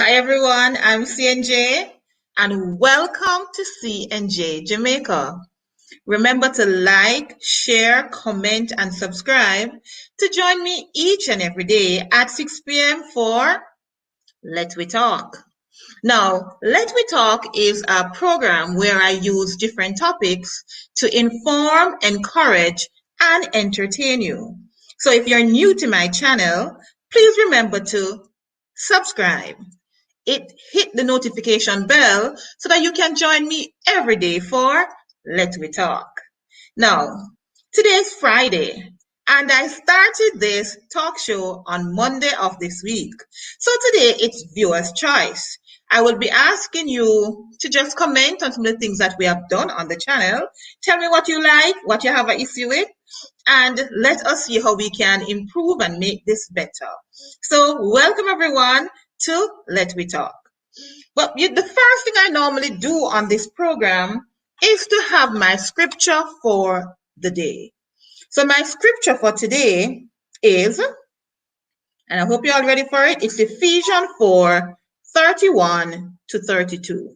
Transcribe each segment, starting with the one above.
Hi everyone, I'm CNJ and welcome to CNJ Jamaica. Remember to like, share, comment and subscribe to join me each and every day at 6 p.m. for Let We Talk. Now, Let We Talk is a program where I use different topics to inform, encourage, and entertain you. So if you're new to my channel, please remember to subscribe. Hit the notification bell so that you can join me every day for Let Me Talk. Now, today's Friday, and I started this talk show on Monday of this week. So today it's viewer's choice. I will be asking you to just comment on some of the things that we have done on the channel. Tell me what you like, what you have an issue with, and let us see how we can improve and make this better. So welcome everyone to Let Me Talk. Well, the first thing I normally do on this program is to have my scripture for the day. So my scripture for today is, and I hope you're all ready for it, it's Ephesians 4:31 to 32.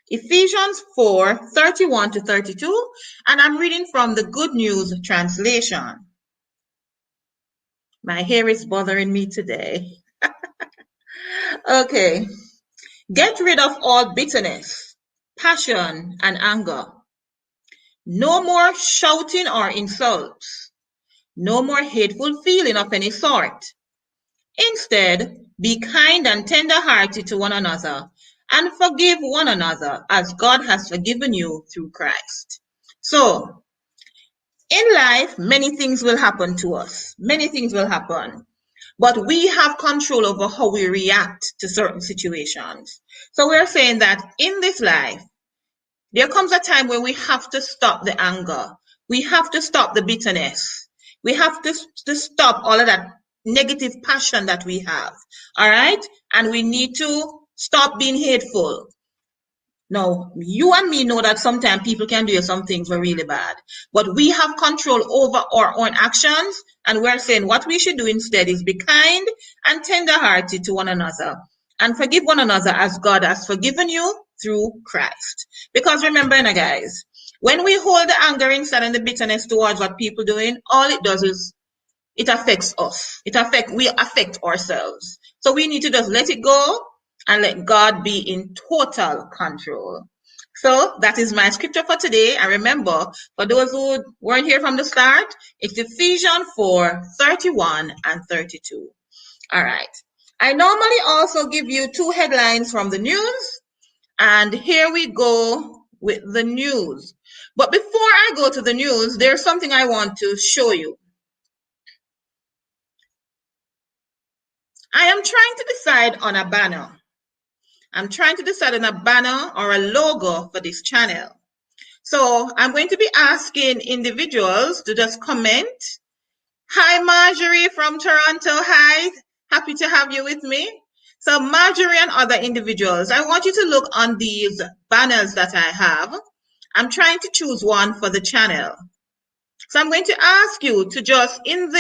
Ephesians 4:31 to 32, and I'm reading from the Good News translation. My hair is bothering me today. Okay. Get rid of all bitterness, passion, and anger. No more shouting or insults. No more hateful feeling of any sort. Instead, be kind and tender-hearted to one another and forgive one another as God has forgiven you through Christ. So, in life, many things will happen to us. Many things will happen. But we have control over how we react to certain situations. So we're saying that in this life, there comes a time where we have to stop the anger. We have to stop the bitterness. We have to stop all of that negative passion that we have. All right? And we need to stop being hateful. Now, you and me know that sometimes people can do some things were really bad, but we have control over our own actions, and we're saying what we should do instead is be kind and tender-hearted to one another and forgive one another as God has forgiven you through Christ. Because remember, guys, when we hold the anger inside and the bitterness towards what people doing, all it does is it affects us. We affect ourselves. So we need to just let it go and let God be in total control. So that is my scripture for today. And remember, for those who weren't here from the start, it's Ephesians 4:31 and 32. All right. I normally also give you two headlines from the news. And here we go with the news. But before I go to the news, there's something I want to show you. I am trying to decide on a banner. I'm trying to decide on a banner or a logo for this channel. So I'm going to be asking individuals to just comment. Hi, Marjorie from Toronto. Hi, happy to have you with me. So Marjorie and other individuals, I want you to look on these banners that I have. I'm trying to choose one for the channel. So I'm going to ask you to just in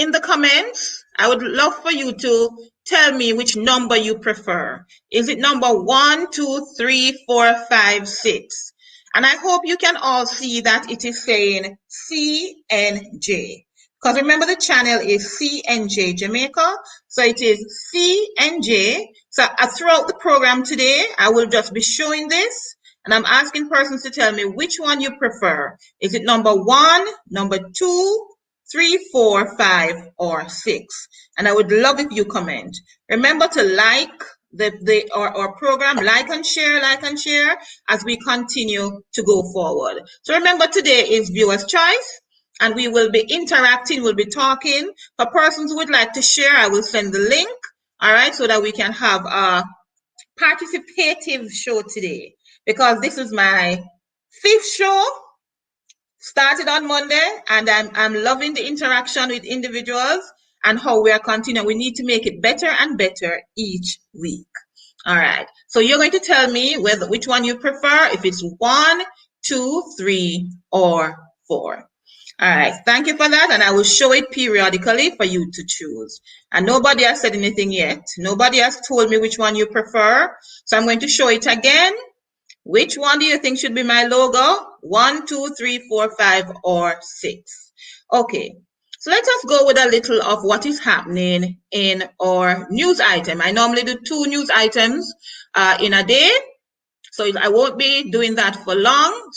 the comments, I would love for you to tell me which number you prefer. Is it number 1, 2, 3, 4, 5, 6? And I hope you can all see that it is saying CNJ. Because remember the channel is CNJ Jamaica. So it is CNJ. So throughout the program today, I will just be showing this. And I'm asking persons to tell me which one you prefer. Is it number 1, number 2, 3, 4, 5, or 6? And I would love if you comment. Remember to like our program, like and share as we continue to go forward. So remember, today is viewer's choice, and we will be interacting, we'll be talking. For persons who would like to share, I will send the link, all right, so that we can have a participative show today. Because this is my 5th show. Started on Monday, and I'm loving the interaction with individuals and how we are continuing. We need to make it better and better each week. All right. So you're going to tell me which one you prefer, if it's 1, 2, 3, or 4. All right, thank you for that, and I will show it periodically for you to choose. And nobody has said anything yet. Nobody has told me which one you prefer, so I'm going to show it again. Which one do you think should be my logo? 1, 2, 3, 4, 5, or 6? Okay, so let us go with a little of what is happening in our news item. I normally do 2 news items in a day, so I won't be doing that for long.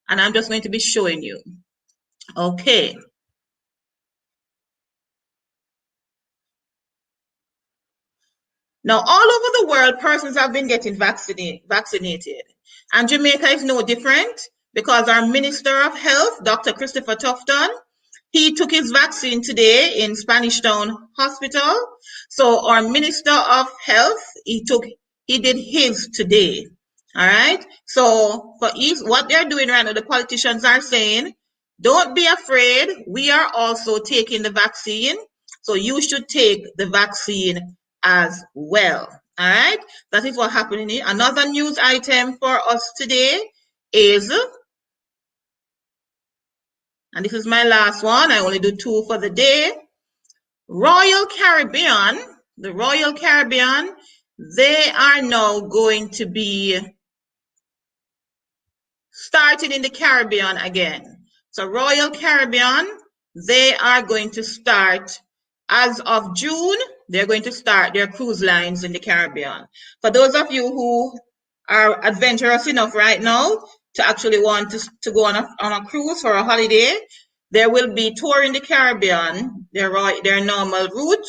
And I'm just going to be showing you. Okay. Now, all over the world, persons have been getting vaccinated. And Jamaica is no different because our Minister of Health, Dr. Christopher Tufton, he took his vaccine today in Spanish Town Hospital. So our Minister of Health, he did his today. All right. So what they're doing right now, the politicians are saying, don't be afraid. We are also taking the vaccine. So you should take the vaccine as well. All right. That is what's happening here. Another news item for us today is, and this is my last one, I only do 2 for the day. Royal Caribbean, the Royal Caribbean, they are now going to be starting in the Caribbean again. So Royal Caribbean, they are going to start as of June. They're going to start their cruise lines in the Caribbean. For those of you who are adventurous enough right now to actually want to go on a cruise for a holiday, there will be tour in the Caribbean, their normal route,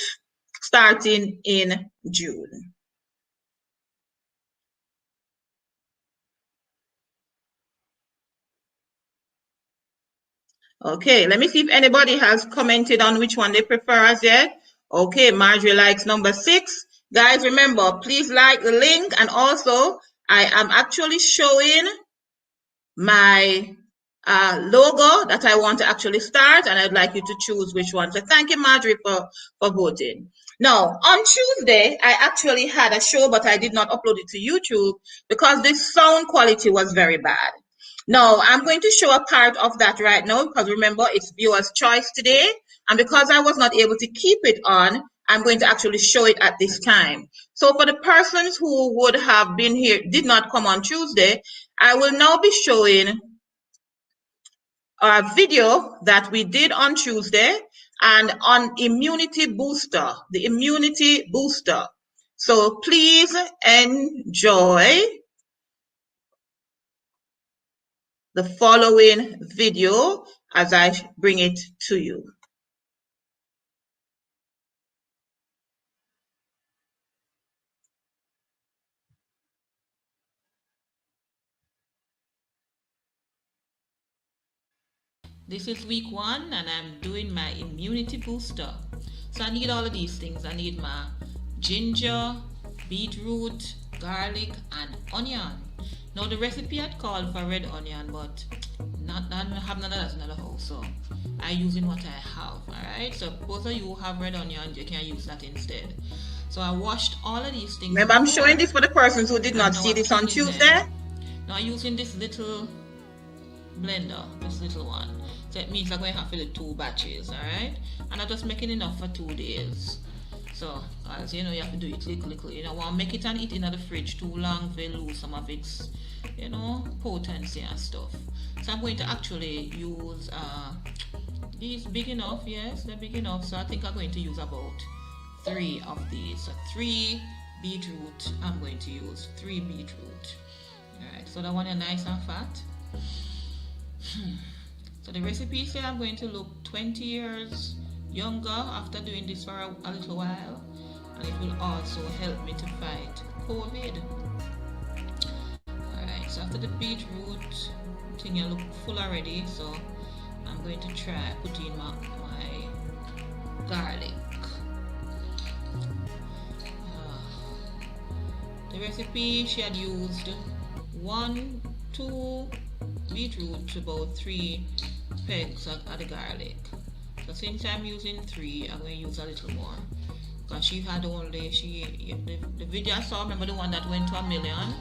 starting in June. Okay, let me see if anybody has commented on which one they prefer as yet. Okay, Marjorie likes number 6. Guys, remember, please like the link, and also I am actually showing my logo that I want to actually start, and I'd like you to choose which one. So thank you, Marjorie, for voting. Now, on Tuesday, I actually had a show, but I did not upload it to YouTube because the sound quality was very bad. Now, I'm going to show a part of that right now because remember, it's viewer's choice today. And because I was not able to keep it on, I'm going to actually show it at this time. So for the persons who would have been here, did not come on Tuesday, I will now be showing a video that we did on Tuesday and on immunity booster, the immunity booster. So please enjoy the following video as I bring it to you. This is week 1 and I'm doing my immunity booster. So I need all of these things. I need my ginger, beetroot, garlic, and onion. Now the recipe had called for red onion, but I have none of that in the house, so I'm using what I have. Alright, so those of you who have red onion, you can use that instead. So I washed all of these things. Remember, I'm showing this for the persons who did not see this on Tuesday. Now I'm using this little blender, this little one. So it means I'm going to have to do 2 batches, alright? And I'm just making enough for 2 days. So, as you know, you have to do it little. You know, want to make it and eat in the fridge too long, they lose some of its, you know, potency and stuff. So I'm going to actually use these big enough, yes, they're big enough. So I think I'm going to use about 3 of these. So 3 beetroot, I'm going to use 3 beetroot. Alright, so that one is nice and fat. So the recipe says I'm going to look 20 years younger after doing this for a little while, and it will also help me to fight COVID. Alright, so after the beetroot thing, I look full already, so I'm going to try putting my garlic. The recipe, she had used 2 beetroot to about 3 pegs of the garlic. So since I'm using 3, I'm going to use a little more. Because she had only, the video I saw, remember the one that went to 1 million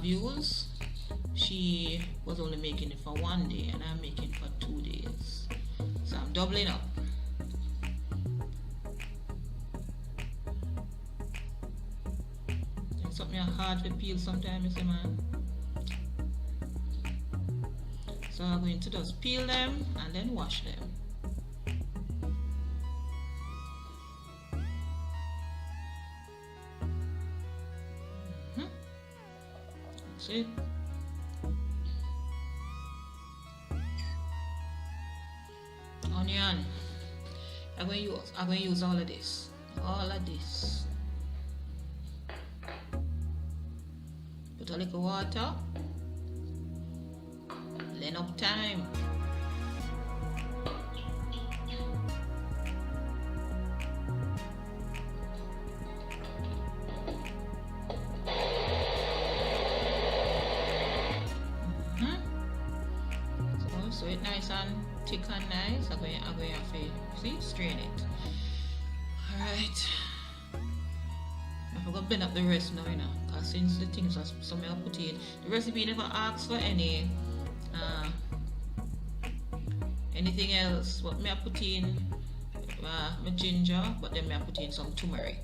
views? She was only making it for 1 day and I'm making for 2 days. doubling up. It's something hard to peel sometimes, you see, man. So I'm going to just peel them and then wash them. That's it. Onion. I'm going to use all of this. All of this. Put a little water. Blend up time. So it's nice and thick and nice. I'm going to have to see, strain it. Alright. I forgot to blend up the rest now, you know, because since the things are some I put in. The recipe never asks for anything else. What may I put in my ginger, but then may I put in some turmeric.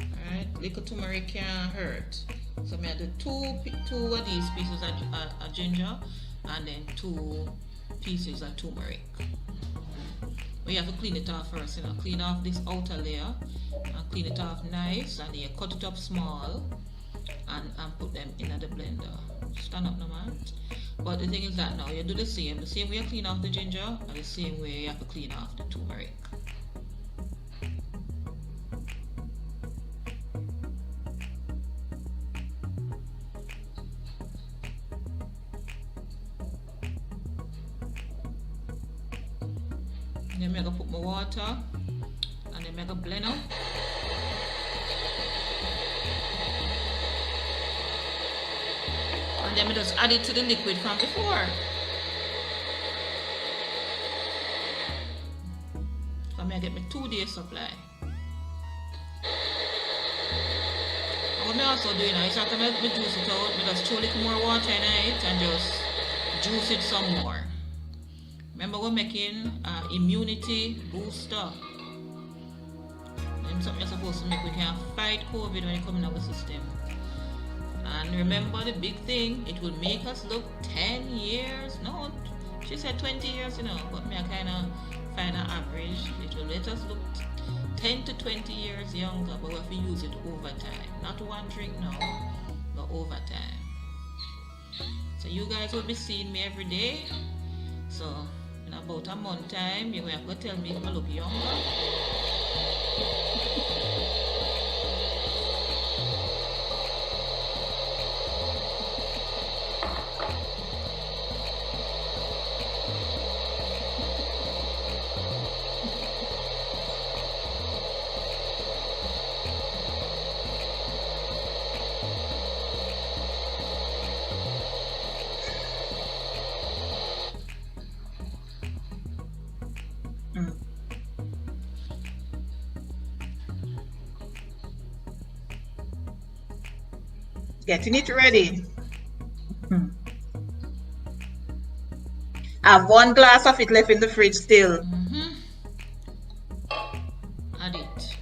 Alright, little turmeric can't hurt. So may I do two of these pieces of ginger and then 2 pieces of turmeric. But you have to clean it off first, you know. Clean off this outer layer and clean it off nice, and then you cut it up small and put them in the blender. Stand up now, man. But the thing is that now you do the same way you clean off the ginger, and the same way you have to clean off the turmeric. Then I'm gonna put my water and then I'm gonna blend up. And then I just add it to the liquid from before. So I'm gonna get my 2-day supply. And what I'm also doing now is after I juice it out, I just throw a little more water in it and just juice it some more. Remember, we're making immunity booster. And something you're supposed to make. We can fight COVID when it comes in our system. And remember the big thing, it will make us look 10 years. No, she said 20 years, you know, but me I kind of find an average. It will let us look 10 to 20 years younger, but we have to use it over time. Not one drink now, but over time. So you guys will be seeing me every day. So in about a month time, you're going to have to tell me if I look younger. Getting it ready. I have 1 glass of it left in the fridge still. Add it.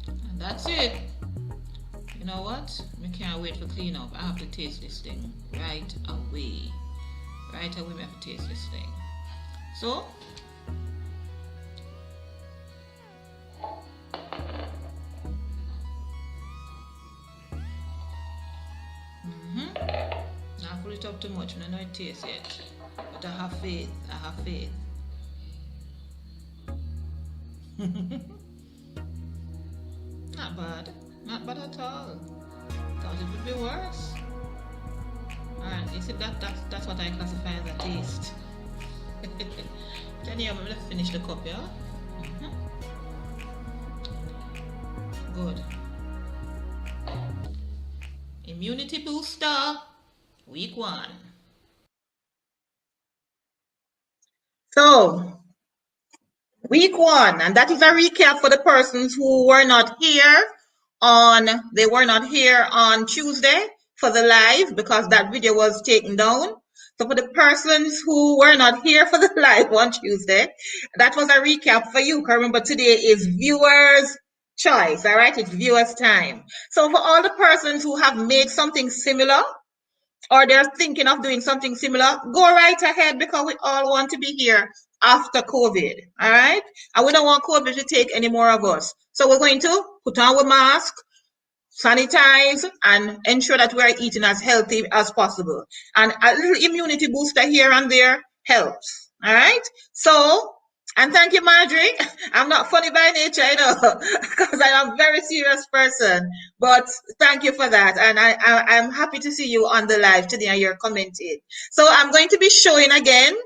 And that's it. You know what? I can't wait for clean up. I have to taste this thing right away. Right away, I have to taste this thing. So, not pull it up too much, I know it tastes yet. But I have faith. I have faith. Not bad. Not bad at all. Thought it would be worse. Alright, you see that's what I classify as a taste. Then I'm gonna finish the cup, yeah? Good. Immunity booster, week 1. So, week 1, and that is a recap for the persons who were not here on Tuesday for the live because that video was taken down. So for the persons who were not here for the live on Tuesday, that was a recap for you. Remember, today is viewers' choice, all right? It's viewers' time. So for all the persons who have made something similar, or they're thinking of doing something similar, go right ahead, because we all want to be here after COVID, all right? And we don't want COVID to take any more of us. So we're going to put on our mask, sanitize, and ensure that we're eating as healthy as possible. And a little immunity booster here and there helps, all right? So, and thank you, Marjorie. I'm not funny by nature, you know, because I am a very serious person. But thank you for that. And I'm happy to see you on the live today and you're commenting. So I'm going to be showing again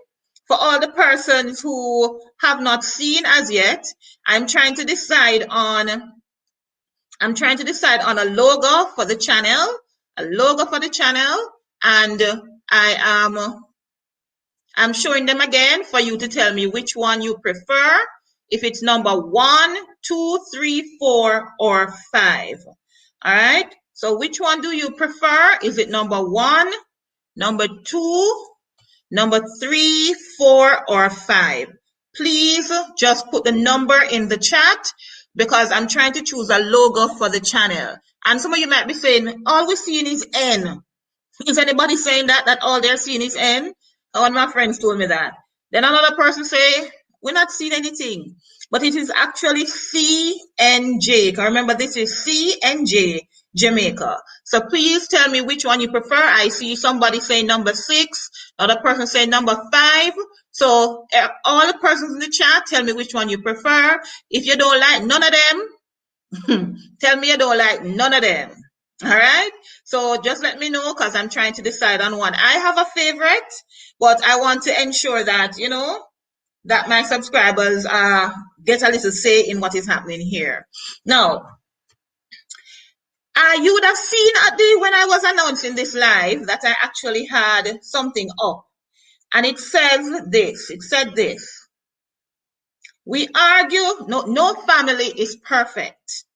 for all the persons who have not seen as yet. I'm trying to decide on a logo for the channel, and I'm showing them again for you to tell me which one you prefer, if it's number 1, 2, 3, 4, or 5. All right, so which one do you prefer? Is it number 1, number 2, number 3, 4, or 5? Please just put the number in the chat, because I'm trying to choose a logo for the channel. And some of you might be saying, all we're seeing is N. Is anybody saying that all they're seeing is N? One of my friends told me that. Then another person say, we're not seeing anything. But it is actually CNJ. Remember, this is CNJ Jamaica. So please tell me which one you prefer. I see somebody saying number 6, another person saying number 5. So all the persons in the chat, tell me which one you prefer. If you don't like none of them, tell me you don't like none of them. All right, so just let me know, because I'm trying to decide on one. I have a favorite, but I want to ensure that, you know, that my subscribers get a little say in what is happening here. Now, you would have seen when I was announcing this live that I actually had something up, and it says this. It said this: we argue, no family is perfect.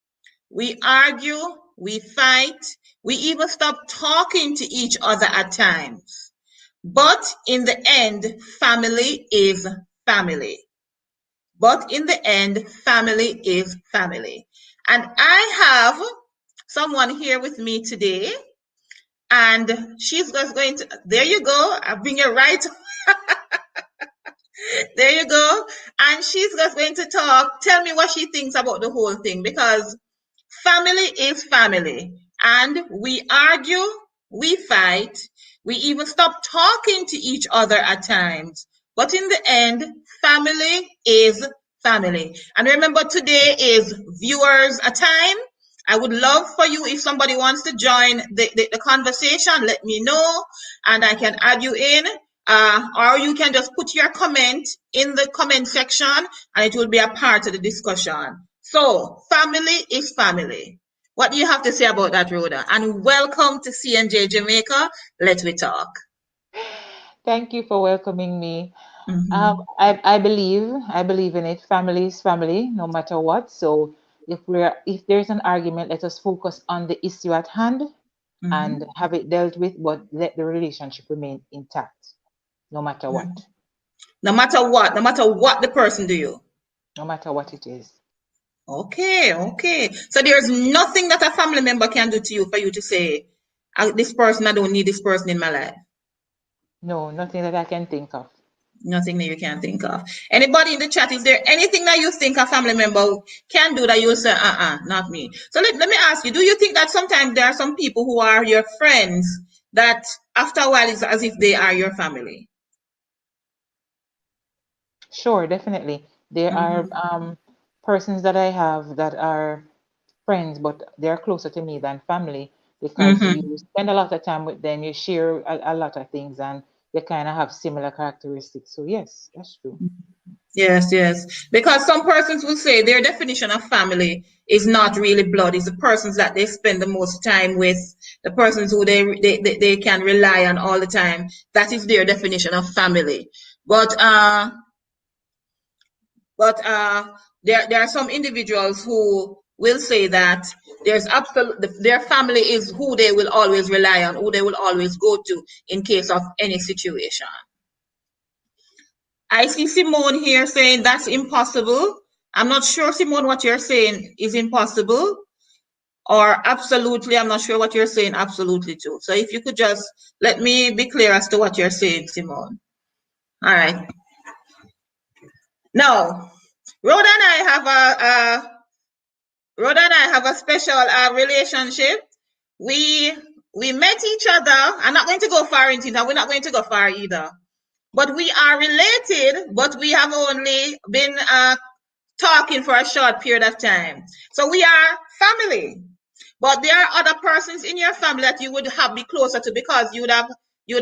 We argue, we fight, we even stop talking to each other at times. But in the end, family is family. But in the end, family is family. And I have someone here with me today, and she's just going to, there you go, I'll bring you right, there you go. And she's just going to tell me what she thinks about the whole thing, because family is family, and we argue, we fight, we even stop talking to each other at times. But in the end, family is family. And remember, today is viewers a time. I would love for you, if somebody wants to join the conversation, let me know, and I can add you in. Or you can just put your comment in the comment section, and it will be a part of the discussion. So, family is family. What do you have to say about that, Rhoda? And welcome to CNJ Jamaica. Let's we talk. Thank you for welcoming me. Mm-hmm. I believe in it. Family is family, no matter what. So if there's an argument, let us focus on the issue at hand Mm-hmm. and have it dealt with, but let the relationship remain intact, no matter what. Mm-hmm. No matter what the person do. No matter what it is. Okay. So there's nothing that a family member can do to you for you to say, this person, I don't need this person in my life. No, nothing that I can think of. Nothing that you can think of. Anybody in the chat, is there anything that you think a family member can do that you'll say, not me? So let me ask you, do you think that sometimes there are some people who are your friends that after a while it's as if they are your family? Sure, definitely. There Mm-hmm. are persons that I have that are friends, but they're closer to me than family, because Mm-hmm. you spend a lot of time with them, you share a lot of things, and you kind of have similar characteristics. So yes, that's true. Yes. Because some persons will say their definition of family is not really blood. It's the persons that they spend the most time with, the persons who they can rely on all the time. That is their definition of family. But there are some individuals who will say that there's their family is who they will always rely on, who they will always go to in case of any situation. I see Simone here saying that's impossible. I'm not sure, Simone, what you're saying is impossible or absolutely. I'm not sure what you're saying absolutely to. So if you could just let me be clear as to what you're saying, Simone. All right. Now, Rhoda and I have a special relationship. We met each other. I'm not going to go far into that. We're not going to go far either. But we are related, but we have only been talking for a short period of time. So we are family. But there are other persons in your family that you would have be closer to because you would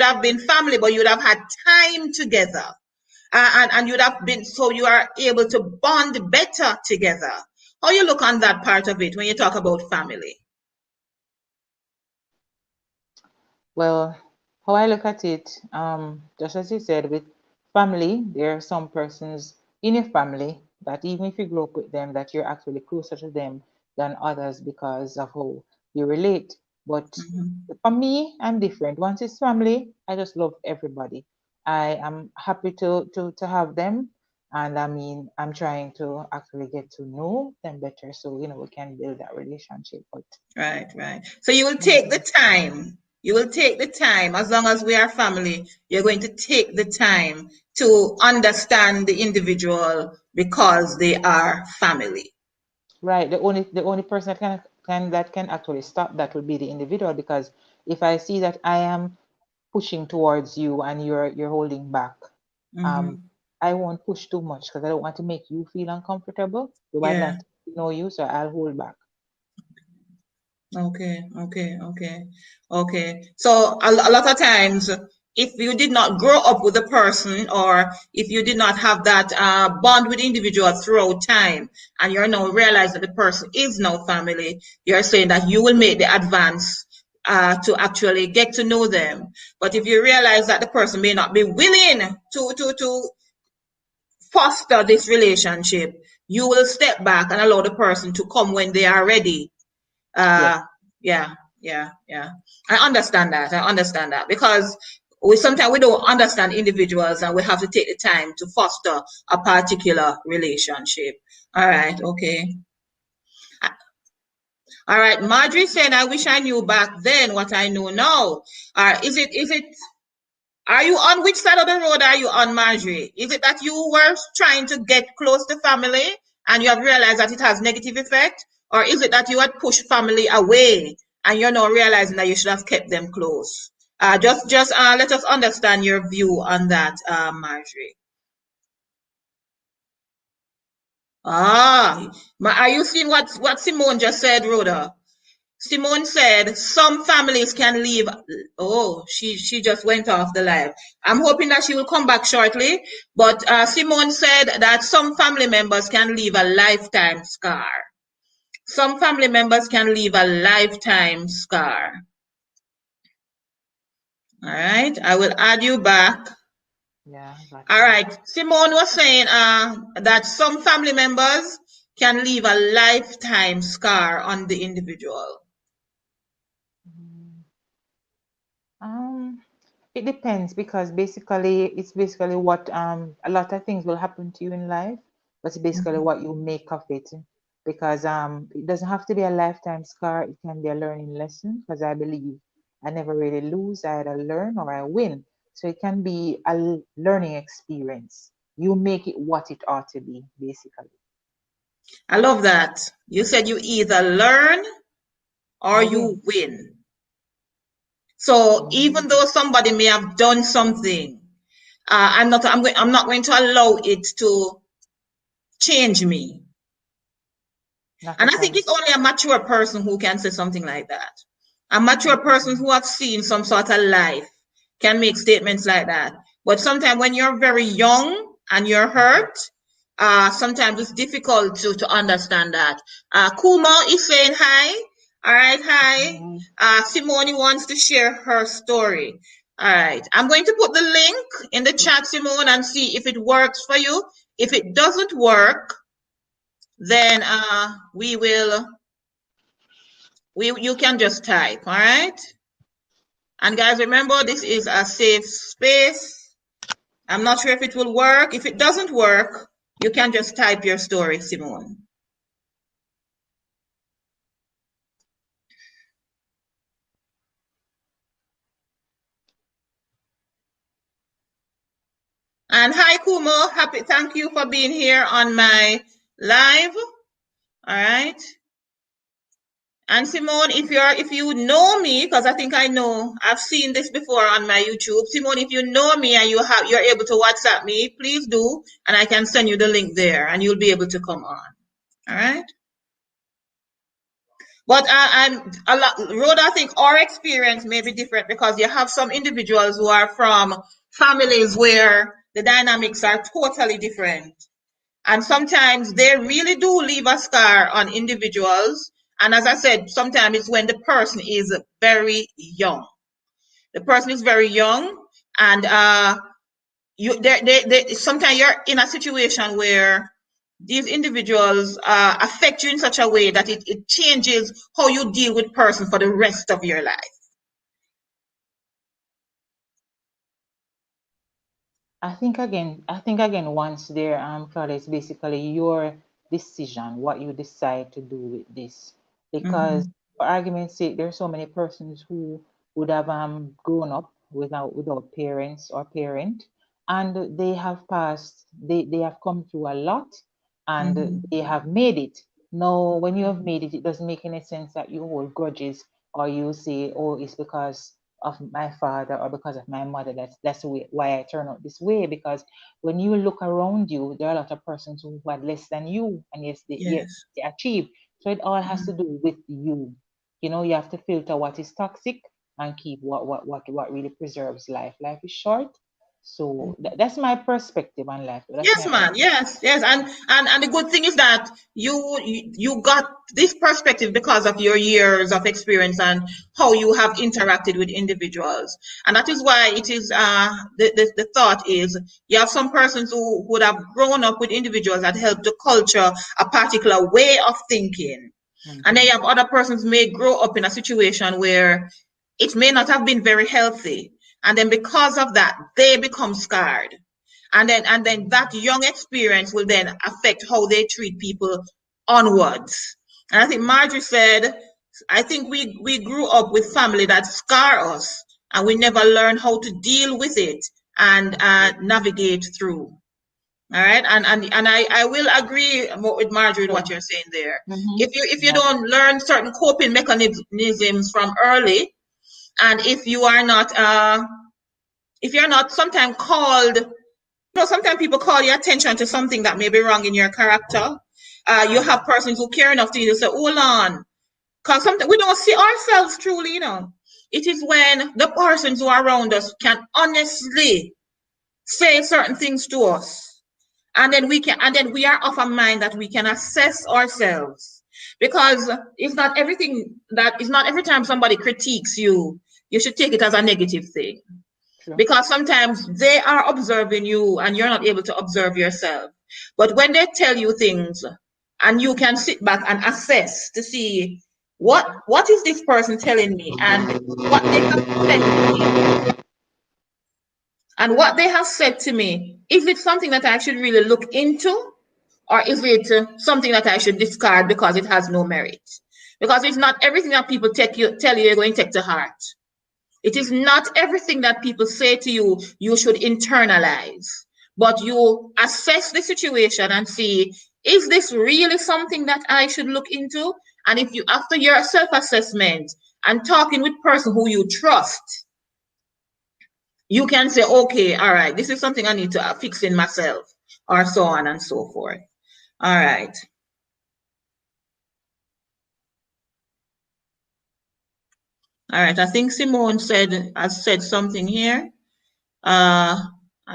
have been family, but you would have had time together. And you'd have been, so you are able to bond better together. How you look on that part of it when you talk about family? Well, how I look at it, just as you said, with family, there are some persons in your family that even if you grow up with them, that you're actually closer to them than others because of how you relate. But for me, I'm different. Once it's family, I just love everybody. I am happy to have them. And I mean, I'm trying to actually get to know them better so, we can build that relationship. But Right. So you will take the time. You will take the time, as long as we are family, you're going to take the time to understand the individual because they are family. right. The only person that can actually stop that will be the individual, because if I see that I am pushing towards you and you're holding back, I won't push too much because I don't want to make you feel uncomfortable. Do I Yeah. not know you, so I'll hold back. Okay. So a lot of times, if you did not grow up with a person, or if you did not have that bond with the individual throughout time, and you're now realize that the person is now family, you're saying that you will make the advance to actually get to know them. But if you realize that the person may not be willing to foster this relationship, you will step back and allow the person to come when they are ready. Yes. Yeah. I understand that because sometimes we don't understand individuals and we have to take the time to foster a particular relationship. All right, okay. All right, Marjorie said, I wish I knew back then what I know now. Are you on which side of the road are you on, Marjorie? Is it that you were trying to get close to family and you have realized that it has negative effect? Or is it that you had pushed family away and you're now realizing that you should have kept them close? Just let us understand your view on that, Marjorie. Are you seeing what Simone just said, Rhoda? Simone said some families can leave. Oh, she just went off the live. I'm hoping that she will come back shortly. But Simone said that some family members can leave a lifetime scar. Some family members can leave a lifetime scar. All right, I will add you back. Yeah. All right, Simone was saying that some family members can leave a lifetime scar on the individual. It depends, because it's basically what a lot of things will happen to you in life, but it's basically what you make of it. Because it doesn't have to be a lifetime scar, it can be a learning lesson, because I believe I never really lose, I either learn or I win. So it can be a learning experience. You make it what it ought to be, basically. I love that. You said you either learn or I you win. win. So Mhm. even though somebody may have done something, I'm not going to allow it to change me. Not And I at think all. it's only a mature person who can say something like that. A mature person who has seen some sort of life can make statements like that. But sometimes when you're very young and you're hurt, sometimes it's difficult to understand that. Kuma is saying hi. All right, hi. Simone wants to share her story. All right, I'm going to put the link in the chat, Simone, and see if it works for you. If it doesn't work, then we will You can just type, all right? And guys, remember, this is a safe space. I'm not sure if it will work. If it doesn't work, you can just type your story, Simone. And hi, Kumo. Thank you for being here on my live. All right. And Simone, if you know me, because I think I've seen this before on my YouTube. Simone, if you know me and you're able to WhatsApp me, please do, and I can send you the link there, and you'll be able to come on. All right. But Rhoda, I think our experience may be different because you have some individuals who are from families where the dynamics are totally different. And sometimes they really do leave a scar on individuals. And as I said, sometimes it's when the person is very young. The person is very young, and sometimes you're in a situation where these individuals affect you in such a way that it changes how you deal with person for the rest of your life. I think again, once there, Claudia, it's basically your decision, what you decide to do with this. Because for argument's sake, there are so many persons who would have grown up without parents or parent, and they have passed, they have come through a lot, and they have made it. Now, when you have made it, it doesn't make any sense that you hold grudges or you say, oh, it's because of my father or because of my mother. That's the way why I turn out this way. Because when you look around you, there are a lot of persons who had less than you, and yet they achieve. So it all has to do with you. You know, you have to filter what is toxic and keep what really preserves life. Life is short. So that's my perspective on life. That's Yes, my man. Yes, yes. And the good thing is that you got this perspective because of your years of experience and how you have interacted with individuals. And that is why it is the thought is you have some persons who would have grown up with individuals that helped to culture a particular way of thinking. And then you have other persons may grow up in a situation where it may not have been very healthy. And then because of that, they become scarred. And then that young experience will then affect how they treat people onwards. And I think Marjorie said, I think we grew up with family that scar us, and we never learn how to deal with it and navigate through. All right, and I will agree with Marjorie with what you're saying there. If you don't learn certain coping mechanisms from early, and if you're not sometimes called, sometimes people call your attention to something that may be wrong in your character. You have persons who care enough to you to say, hold on, because sometimes we don't see ourselves truly. It is when the persons who are around us can honestly say certain things to us, and then we are of a mind that we can assess ourselves, because it's not every time somebody critiques you, you should take it as a negative thing. Because sometimes they are observing you and you're not able to observe yourself. But when they tell you things and you can sit back and assess to see what is this person telling me, and what they have said to me, is it something that I should really look into, or is it something that I should discard because it has no merit? Because it's not everything that people tell you you're going to take to heart. It is not everything that people say to you you should internalize, but you assess the situation and see, is this really something that I should look into? And if you, after your self-assessment and talking with person who you trust, you can say, okay, all right, this is something I need to fix in myself, or so on and so forth. All right. All right, I think Simone has said something here. I'm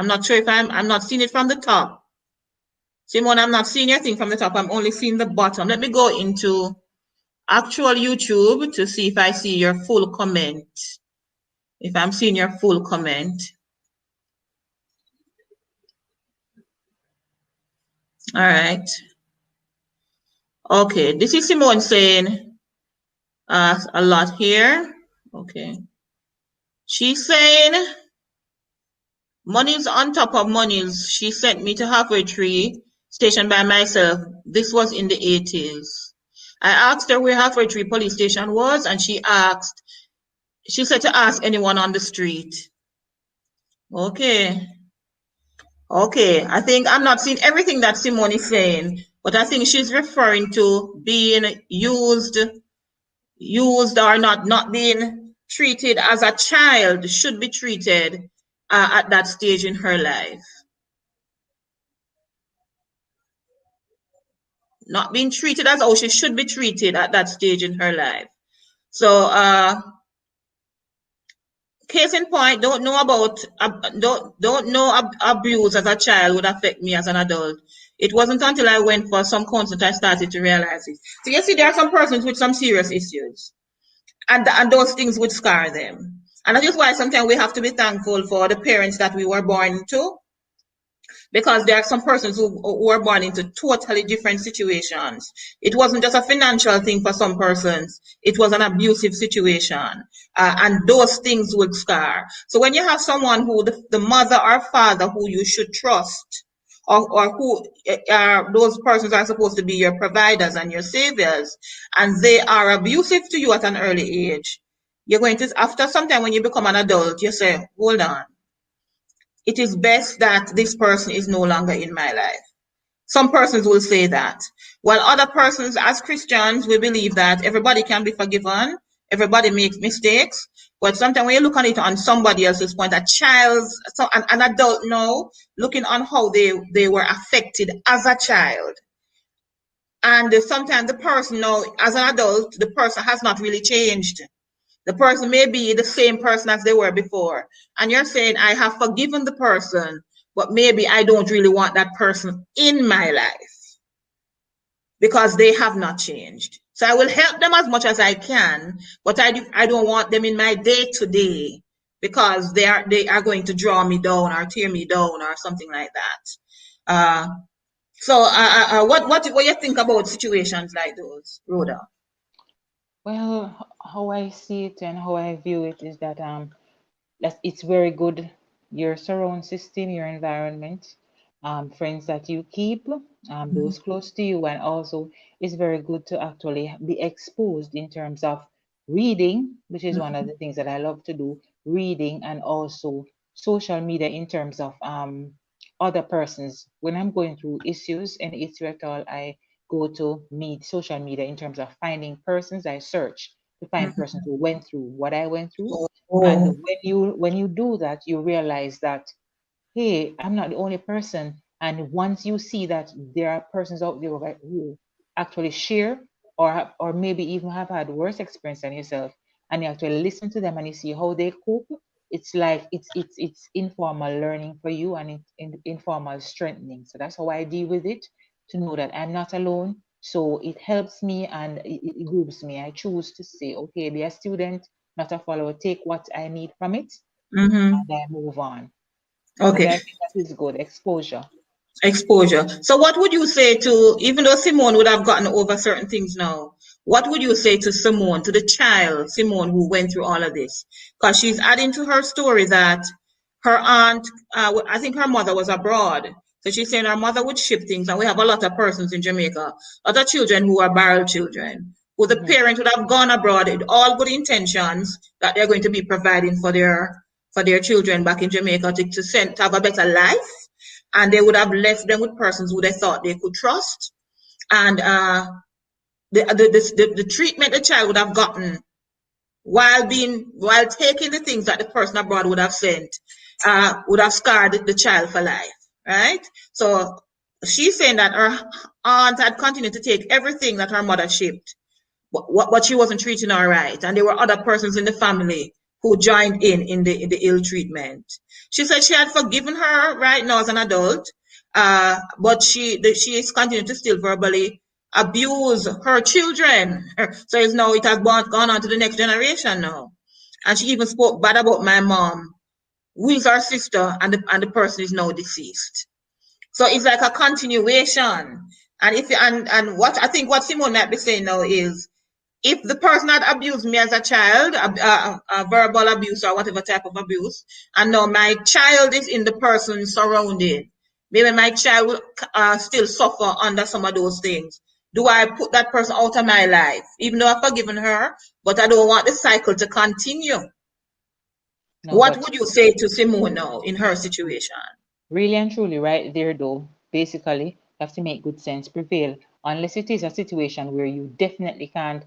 not sure if I'm not seeing it from the top. Simone, I'm not seeing anything from the top. I'm only seeing the bottom. Let me go into actual YouTube to see if I see your full comment. If I'm seeing your full comment. All right. Okay, this is Simone saying, A lot here. Okay. She's saying monies on top of monies. She sent me to Halfway Tree station by myself. This was in the 80s. I asked her where Halfway Tree police station was, and she said to ask anyone on the street. Okay. Okay. I think I'm not seeing everything that Simone is saying, but I think she's referring to being used or not being treated as a child should be treated at that stage in her life. Not being treated as how she should be treated at that stage in her life. So, case in point, don't know abuse as a child would affect me as an adult. It wasn't until I went for some consult I started to realize it. So you see, there are some persons with some serious issues, and those things would scar them. And that is why sometimes we have to be thankful for the parents that we were born into, because there are some persons who were born into totally different situations. It wasn't just a financial thing for some persons. It was an abusive situation. And those things would scar. So when you have someone who, the mother or father who you should trust, or who are, those persons are supposed to be your providers and your saviors, and they are abusive to you at an early age, you're going to, after some time when you become an adult, you say, hold on, it is best that this person is no longer in my life. Some persons will say that, while other persons, as Christians, we believe that everybody can be forgiven, everybody makes mistakes, but sometimes when you look on it on somebody else's point, an adult now, looking on how they were affected as a child, and sometimes the person now, as an adult, the person has not really changed. The person may be the same person as they were before. And you're saying, I have forgiven the person, but maybe I don't really want that person in my life because they have not changed. So I will help them as much as I can, but I don't want them in my day-to-day because they are going to draw me down or tear me down or something like that. What do you think about situations like those, Rhoda? Well, how I see it and how I view it is that it's very good, your surround system, your environment, friends that you keep, those close to you, and also it's very good to actually be exposed in terms of reading, which is one of the things that I love to do, reading, and also social media in terms of other persons. When I'm going through issues and issue at all, I go to meet social media in terms of finding persons. I search to find persons who went through what I went through. And Oh. when you do that, you realize that, hey, I'm not the only person. And once you see that there are persons out there who actually share or maybe even have had worse experience than yourself, and you actually listen to them and you see how they cope, it's like it's informal learning for you, and it's informal strengthening. So that's how I deal with it, to know that I'm not alone. So it helps me and it groups me. I choose to say, okay, be a student, not a follower. Take what I need from it, and I move on. And Okay. I think that is good exposure. Exposure. So what would you say to, even though Simone would have gotten over certain things now, what would you say to Simone, to the child, Simone, who went through all of this? Because she's adding to her story that her aunt, I think her mother was abroad. So she's saying her mother would ship things, and we have a lot of persons in Jamaica, other children who are barrel children, who the parent would have gone abroad with all good intentions that they're going to be providing for their children back in Jamaica to have a better life, and they would have left them with persons who they thought they could trust. And the treatment the child would have gotten while taking the things that the person abroad would have sent would have scarred the child for life, right? So she's saying that her aunt had continued to take everything that her mother shipped, but she wasn't treating her right, and there were other persons in the family who joined in the ill treatment. She said she had forgiven her right now as an adult, but she is continuing to still verbally abuse her children. So it has gone on to the next generation now. And she even spoke bad about my mom, who is her sister, and the person is now deceased. So it's like a continuation. And what I think what Simone might be saying now is, if the person had abused me as a child, verbal abuse or whatever type of abuse, and now my child is in the person surrounding, maybe my child will still suffer under some of those things. Do I put that person out of my life, even though I've forgiven her, but I don't want the cycle to continue? No, What but would you say to Simone now in her situation? really and truly, right there, though, basically, you have to make good sense prevail. Unless it is a situation where you definitely can't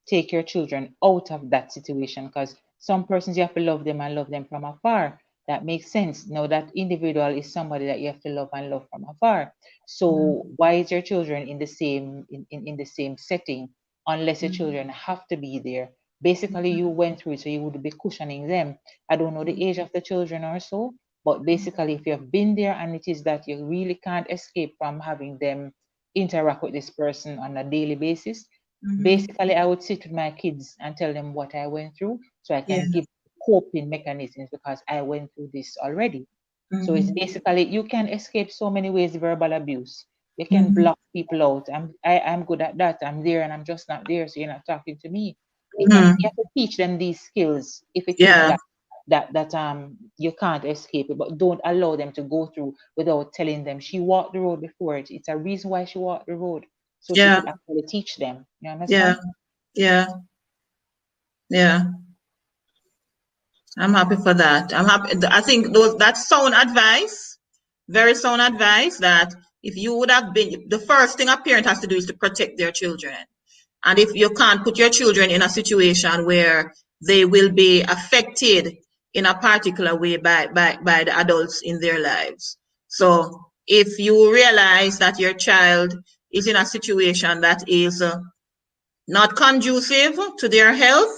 take your children out of that situation, because some persons you have to love them and love them from afar. That makes sense. Now, that individual is somebody that you have to love and love from afar. So, why is your children in the same in the same setting? Unless your children have to be there. Basically, you went through it, so you would be cushioning them. I don't know the age of the children or so, but basically, if you've been there and it is that you really can't escape from having them interact with this person on a daily basis, basically, I would sit with my kids and tell them what I went through so I Yeah. can give coping mechanisms because I went through this already. So it's basically, you can escape so many ways verbal abuse. You can block people out. I'm good at that. I'm there and I'm just not there, so you're not talking to me. You have to teach them these skills if it is Yeah. that you can't escape it, but don't allow them to go through without telling them she walked the road before it. It's a reason why she walked the road, so she Yeah. could actually teach them. You Yeah. understand? Yeah. Yeah. I'm happy for that. I'm happy. I think that's sound advice, very sound advice, that if you would have been, the first thing a parent has to do is to protect their children. And if you can't put your children in a situation where they will be affected in a particular way by the adults in their lives. So if you realize that your child is in a situation that is not conducive to their health,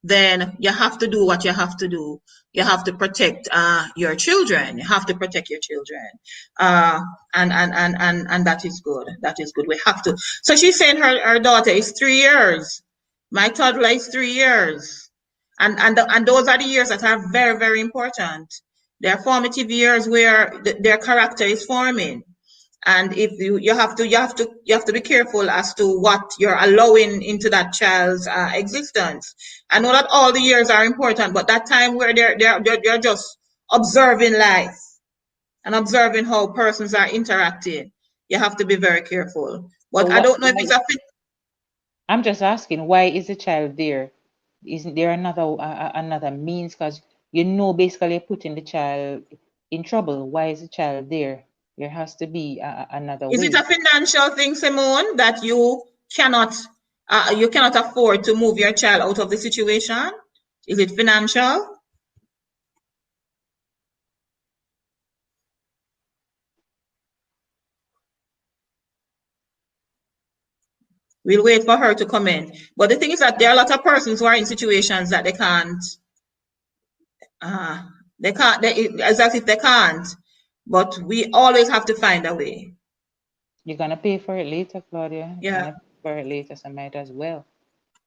then you have to do what you have to do. You have to protect your children. You have to protect your children. And that is good. That is good. We have to. So she's saying her daughter is 3 years. My toddler is 3 years. And those are the years that are very, very important. They're formative years where their character is forming. And if you have to be careful as to what you're allowing into that child's existence. I know that all the years are important, but that time where they're just observing life and observing how persons are interacting, you have to be very careful. So But I what? don't know if it's a fit. I'm just asking, why is the child there? Isn't there another means? Because basically you're putting the child in trouble. Why is the child there? There has to be another Is it a way. financial thing, Simone, that cannot you cannot afford to move your child out of the situation? Is it financial? We'll wait for her to come in. But the thing is that there are a lot of persons who are in situations that it's as if they can't. But we always have to find a way. You're gonna pay for it later, Claudia. You're Yeah. gonna pay for it later, so might as well.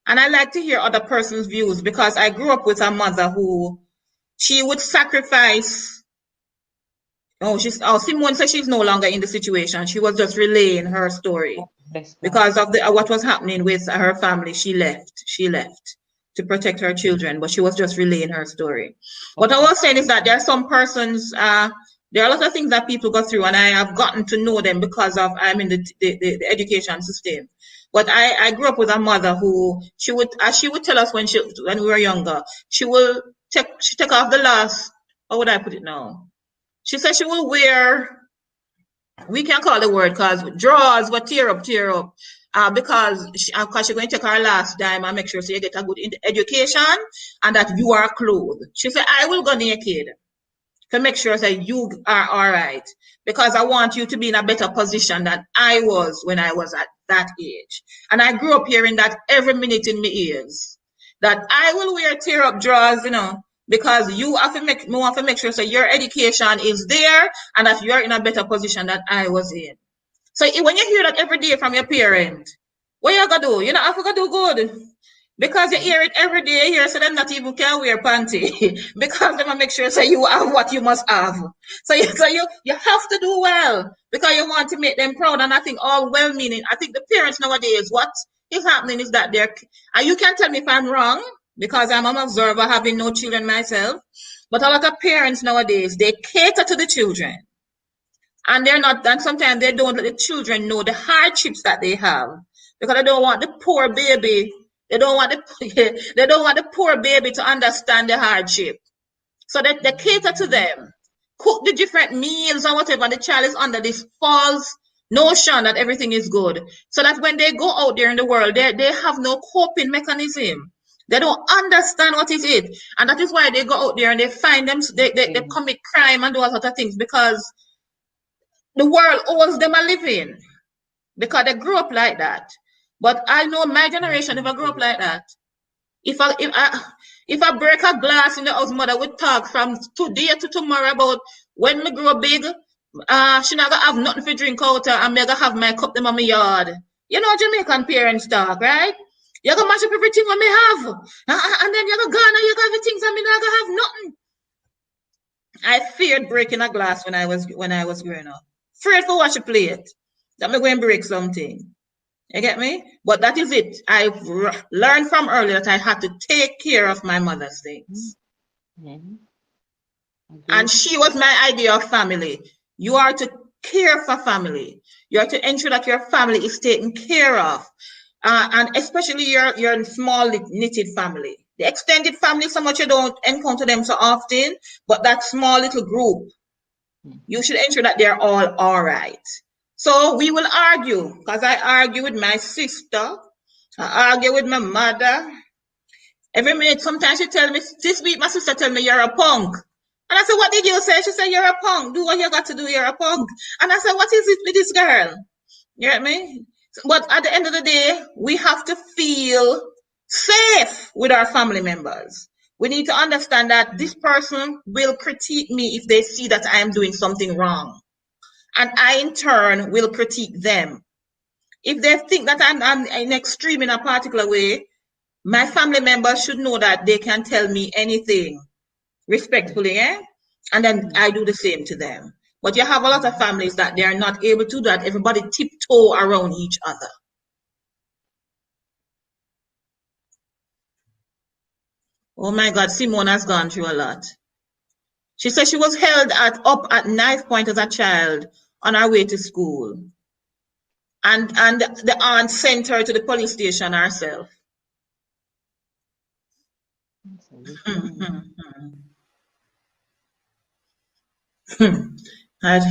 And I like to hear other persons' views because I grew up with a mother who she would sacrifice. Simone says she's no longer in the situation. She was just relaying her story. Bless God. Because of what was happening with her family, she left to protect her children, but she was just relaying her story. What I was saying is that there are some persons, there are a lot of things that people go through, and I have gotten to know them because of I'm in the education system. But I grew up with a mother who she would tell us when we were younger, she take off the last, how would I put it now? She said she will wear, we can call the word because drawers were tear up, because she's going to take her last dime and make sure so you get a good education and that you are clothed. She said, I will go naked to make sure that you are all right because I want you to be in a better position than I was when I was at that age. And I grew up hearing that every minute in my ears, that I will wear tear up drawers, because you have to make sure so your education is there and that you're in a better position than I was in. So when you hear that every day from your parent, what you gonna do? You know, I forgot to do good. Because you hear it every day, you hear so them not even can wear panty. Because they make sure so you have what you must have. So you have to do well because you want to make them proud. And I think all well meaning, I think the parents nowadays, what is happening is that and you can tell me if I'm wrong, because I'm an observer having no children myself, but a lot of parents nowadays, they cater to the children. And sometimes they don't let the children know the hardships that they have, because they don't want the poor baby, they don't want the poor baby to understand the hardship. So they cater to them, cook the different meals or whatever, and the child is under this false notion that everything is good. So that when they go out there in the world, they have no coping mechanism. They don't understand what is it. And that is why they go out there and they find them, they commit crime and do all sorts of things, because the world owes them a living, because they grew up like that. But I know my generation never grew up like that. If I break a glass in the house, mother would talk from today to tomorrow about when me grow big, she not gonna have nothing for drink out of, and me gonna have my cup them on my yard. You know Jamaican parents talk, right? You gonna mash up everything what me have, and then you gonna go and you gonna have the things and me not gonna have nothing. I feared breaking a glass when I was growing up. Afraid for wash a plate. That me going to break something. You get me? But that is it. I've learned from early that I had to take care of my mother's things. Mm-hmm. And she was my idea of family. You are to care for family. You are to ensure that your family is taken care of. And especially your small knitted family. The extended family, so much you don't encounter them so often, but that small little group, you should ensure that they're all right. So we will argue, because I argue with my sister, I argue with my mother. Every minute, sometimes she tell me, this week my sister tell me, you're a punk. And I said, what did you say? She said, you're a punk. Do what you got to do, you're a punk. And I said, what is it with this girl? You get me? But at the end of the day, we have to feel safe with our family members. We need to understand that this person will critique me if they see that I am doing something wrong. And I, in turn, will critique them. If they think that I'm in extreme in a particular way, my family members should know that they can tell me anything respectfully, and then I do the same to them. But you have a lot of families that they are not able to do that. Everybody tiptoe around each other. Oh my God, Simone has gone through a lot. She said she was held up at knife point as a child on her way to school. And the aunt sent her to the police station herself.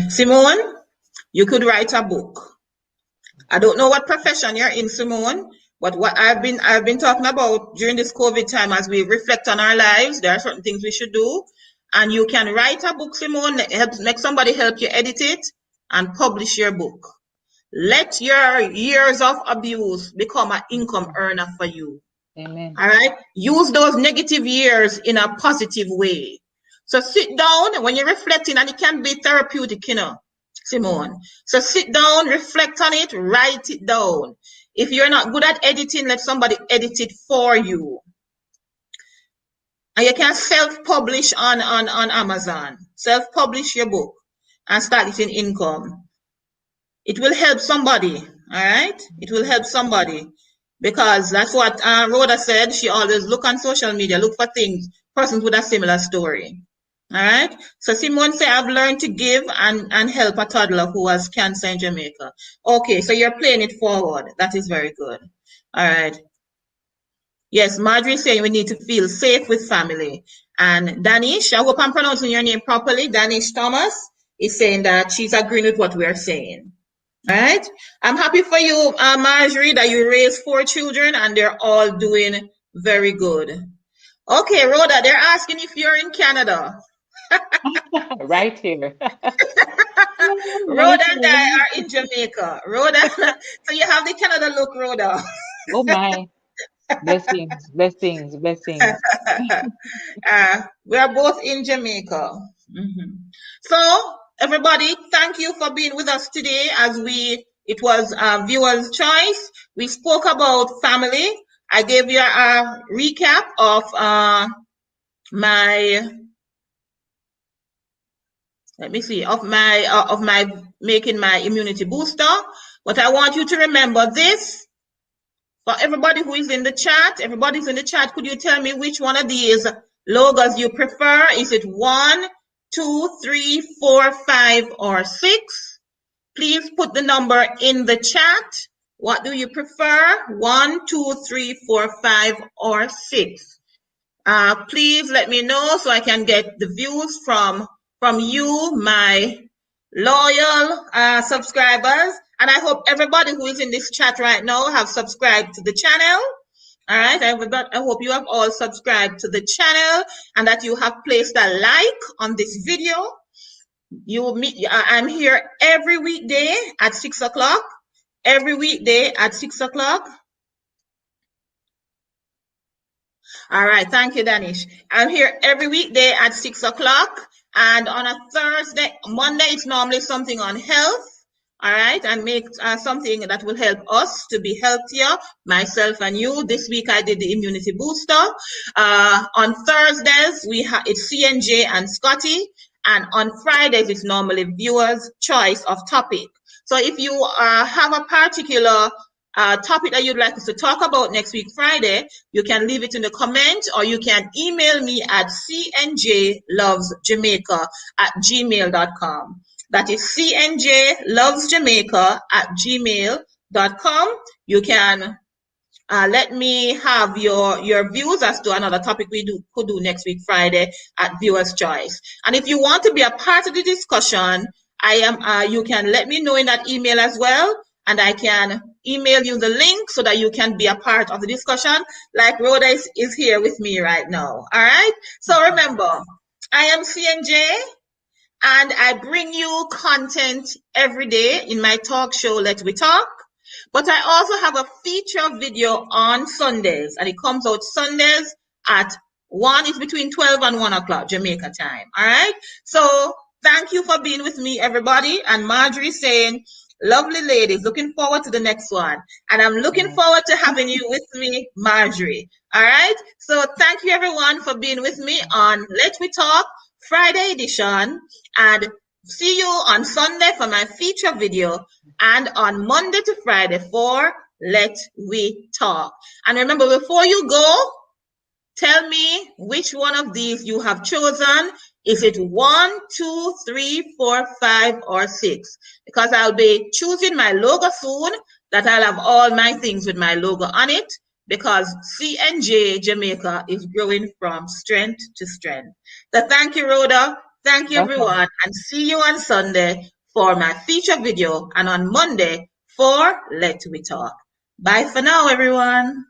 Simone, you could write a book. I don't know what profession you're in, Simone, but what I've been talking about during this COVID time, as we reflect on our lives, there are certain things we should do. And you can write a book, Simone, make somebody help you edit it and publish your book. Let your years of abuse become an income earner for you. Amen. All right? Use those negative years in a positive way. So sit down when you're reflecting, and it can be therapeutic, Simone. So sit down, reflect on it, write it down. If you're not good at editing, let somebody edit it for you. And you can self-publish on Amazon. Self-publish your book and start getting income. It will help somebody, all right? It will help somebody, because that's what Rhoda said. She always look on social media, look for things, persons with a similar story. All right. So Simone said, I've learned to give and help a toddler who has cancer in Jamaica. Okay, so you're playing it forward. That is very good. All right. Yes, Marjorie is saying we need to feel safe with family. And Danish, I hope I'm pronouncing your name properly. Danish Thomas is saying that she's agreeing with what we're saying. All right. I'm happy for you, Marjorie, that you raised 4 children and they're all doing very good. Okay, Rhoda, they're asking if you're in Canada. Right here. Rhoda and I are in Jamaica. Rhoda, so you have the Canada look, Rhoda. Oh my. Blessings, blessings, blessings. We are both in Jamaica. So, everybody, thank you for being with us today. It was viewer's choice. We spoke about family. I gave you a recap of of my making my immunity booster. But I want you to remember this. For everybody who is in the chat, everybody's in the chat, could you tell me which one of these logos you prefer? Is it 1, 2, 3, 4, 5, or 6? Please put the number in the chat. What do you prefer? 1, 2, 3, 4, 5, or 6? Please let me know so I can get the views from you, my loyal subscribers. And I hope everybody who is in this chat right now have subscribed to the channel. All right, I hope you have all subscribed to the channel and that you have placed a like on this video. I'm here every weekday at 6 o'clock. Every weekday at 6 o'clock. All right, thank you, Danish. I'm here every weekday at 6 o'clock, and on a Thursday, Monday, it's normally something on health. All right, and make something that will help us to be healthier, myself and you. This week I did the immunity booster. On Thursdays, it's CNJ and Scotty, and on Fridays, it's normally viewers' choice of topic. So if you have a particular topic that you'd like us to talk about next week, Friday, you can leave it in the comment or you can email me at cnjlovesjamaica@gmail.com. That is cnjlovesjamaica@gmail.com. You can let me have your views as to another topic we could do next week, Friday, at Viewers' Choice. And if you want to be a part of the discussion, you can let me know in that email as well, and I can email you the link so that you can be a part of the discussion, like Rhoda is here with me right now. All right? So remember, I am CNJ, and I bring you content every day in my talk show, Let We Talk. But I also have a feature video on Sundays, and it comes out Sundays at 1, it's between 12 and 1 o'clock Jamaica time. All right? So thank you for being with me, everybody. And Marjorie saying, lovely ladies, looking forward to the next one. And I'm looking forward to having you with me, Marjorie. All right? So thank you, everyone, for being with me on Let We Talk Friday edition. And see you on Sunday for my feature video and on Monday to Friday for Let We Talk. And remember, before you go, tell me which one of these you have chosen. Is it 1, 2, 3, 4, 5, or 6? Because I'll be choosing my logo soon, that I'll have all my things with my logo on it, because CNJ Jamaica is growing from strength to strength. So thank you, Rhoda. Thank you, everyone, and see you on Sunday for my feature video and on Monday for Let We Talk. Bye for now, everyone.